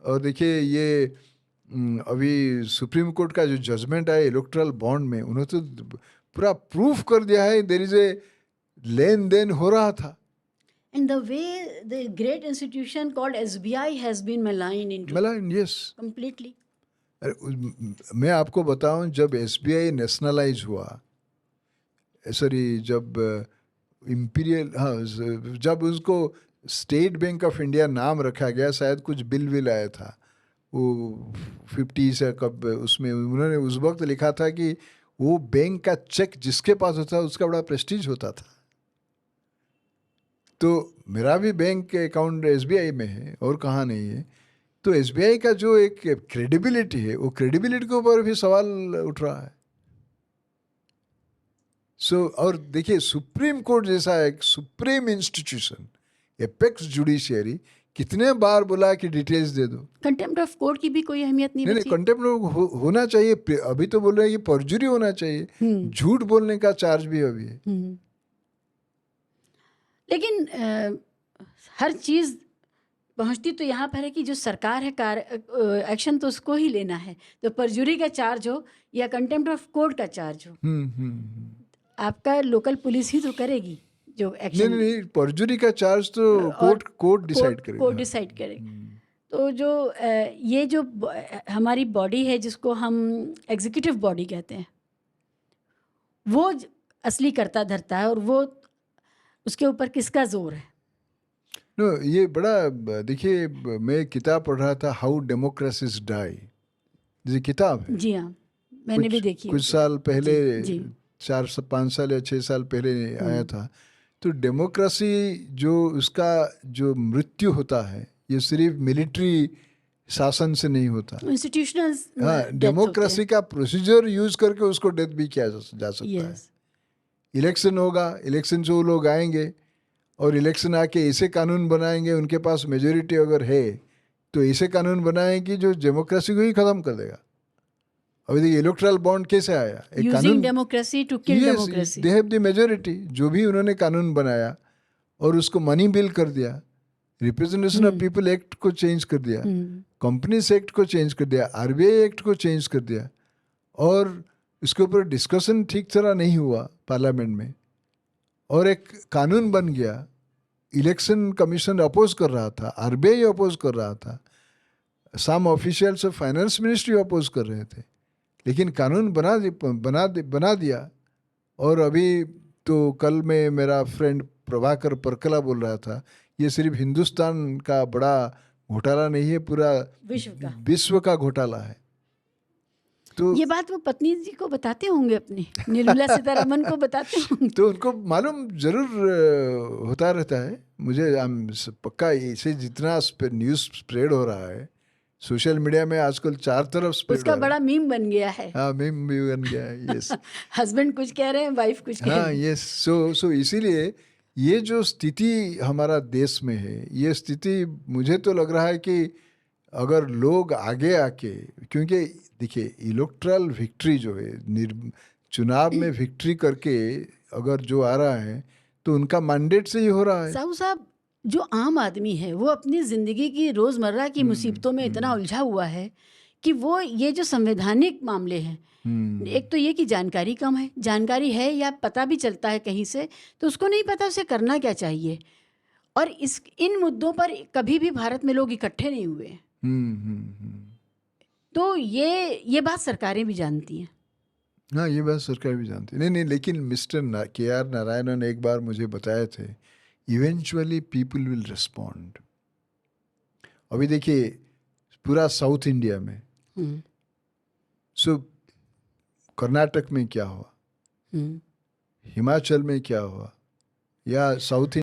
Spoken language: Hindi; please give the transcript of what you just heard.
और देखिए ये अभी सुप्रीम कोर्ट का जो जजमेंट है इलेक्टोरल बॉन्ड में, उन्होंने तो पूरा प्रूफ कर दिया है देयर इज ए लेन देन हो रहा था. And the way the great institution called SBI has been maligned malign, yes. completely. मैं आपको बताऊं, जब एसबीआई नेशनलाइज हुआ, सॉरी, जब इम्पीरियल, हाँ, जब उसको स्टेट बैंक ऑफ इंडिया नाम रखा गया, शायद कुछ बिल आया था वो 50 से कब, उसमें उन्होंने उस वक्त लिखा था कि वो बैंक का चेक जिसके पास होता उसका बड़ा प्रेस्टीज होता था. तो मेरा भी बैंक अकाउंट एसबीआई में है और कहाँ नहीं है. तो एसबीआई का जो एक क्रेडिबिलिटी है, वो क्रेडिबिलिटी के ऊपर भी सवाल उठ रहा है. और देखिए सुप्रीम कोर्ट जैसा एक सुप्रीम इंस्टीट्यूशन, एपेक्स जुडिशियरी, कितने बार बोला कि डिटेल्स दे दो. कंटेम्प्ट ऑफ कोर्ट की भी कोई अहमियत नहीं बची. कंटेम्प्ट होना चाहिए. अभी तो बोल रहे हैं कि परजुरी होना चाहिए. झूठ बोलने का चार्ज भी अभी है. लेकिन हर चीज़ पहुंचती तो यहाँ पर है कि जो सरकार है, एक्शन तो उसको ही लेना है. तो परजुरी का चार्ज हो या कंटेम्प्ट ऑफ कोर्ट का चार्ज हो, आपका लोकल पुलिस ही तो करेगी जो एक्शन. नहीं, परजुरी का चार्ज तो कोर्ट डिसाइड करेगा. कोर्ट डिसाइड करेगी. तो जो ये जो हमारी बॉडी है जिसको हम एग्जीक्यूटिव बॉडी कहते हैं, वो असली करता धरता है, और वो उसके ऊपर किसका जोर है. ये बड़ा, देखिए मैं किताब पढ़ रहा था, हाउ डेमोक्रेसीज डाई, ये किताब है. जी हाँ, मैंने भी देखी. कुछ साल पहले, 4-5 साल या 6 साल पहले आया था. तो डेमोक्रेसी जो उसका जो मृत्यु होता है, ये सिर्फ मिलिट्री शासन से नहीं होता. इंस्टीट्यूशनल, हाँ, डेमोक्रेसी का प्रोसीजर यूज करके उसको डेथ भी किया जा सकता है. इलेक्शन होगा, इलेक्शन से वो लोग आएंगे और इलेक्शन आके ऐसे कानून बनाएंगे, उनके पास मेजोरिटी अगर है तो ऐसे कानून बनाएंगे जो डेमोक्रेसी को ही खत्म कर देगा. अभी देखिए इलेक्टोरल बॉन्ड कैसे आया, एक कानून, democracy to kill democracy. They have the majority. जो भी उन्होंने कानून बनाया और उसको मनी बिल कर दिया, रिप्रेजेंटेशन ऑफ पीपल एक्ट को चेंज कर दिया, कंपनीज एक्ट को चेंज कर दिया, आरबीआई एक्ट को चेंज कर दिया, और उसके ऊपर डिस्कशन ठीक तरह नहीं हुआ पार्लियामेंट में, और एक कानून बन गया. इलेक्शन कमीशन अपोज कर रहा था, आरबीआई अपोज कर रहा था, some officials of finance ministry oppose कर रहे थे, लेकिन कानून बना दिया. और अभी तो कल में मेरा फ्रेंड प्रभाकर परकला बोल रहा था, ये सिर्फ हिंदुस्तान का बड़ा घोटाला नहीं है, पूरा विश्व का घोटाला है. तो ये बात वो पत्नी जी को बताते होंगे, अपनी निर्मला सीतारमन को बताते होंगे. तो उनको मालूम जरूर होता रहता है. मुझे पक्का इसे जितना न्यूज़ स्प्रेड हो रहा है सोशल मीडिया में आजकल, 4 तरफ स्प्रेड उसका बड़ा मीम बन गया है. हाँ, मीम भी बन गया है. यस. हस्बैंड कुछ कह रहे हैं, वाइफ कुछ कह रही है. यस. सो इसीलिए ये जो स्थिति हमारा देश में है, ये स्थिति मुझे तो लग रहा है कि अगर लोग आगे आके, क्योंकि देखिए इलेक्टोरल विक्ट्री जो है, चुनाव में विक्ट्री करके अगर जो आ रहा है तो उनका मैंडेट से ही हो रहा है. साहू साहब, जो आम आदमी है वो अपनी ज़िंदगी की रोज़मर्रा की मुसीबतों में इतना उलझा हुआ है कि वो ये जो संवैधानिक मामले हैं, एक तो ये कि जानकारी कम है, जानकारी है या पता भी चलता है कहीं से तो उसको नहीं पता उसे करना क्या चाहिए. और इन मुद्दों पर कभी भी भारत में लोग इकट्ठे नहीं हुए. तो ये बात सरकारें भी जानती हैं. हाँ, ये बात सरकार भी जानती है. नहीं, लेकिन मिस्टर KR नारायणन एक बार मुझे बताए थे, इवेंचुअली पीपल विल रिस्पॉन्ड. अभी देखिए पूरा साउथ इंडिया में, कर्नाटक में क्या हुआ, हिमाचल में क्या हुआ, या साउथ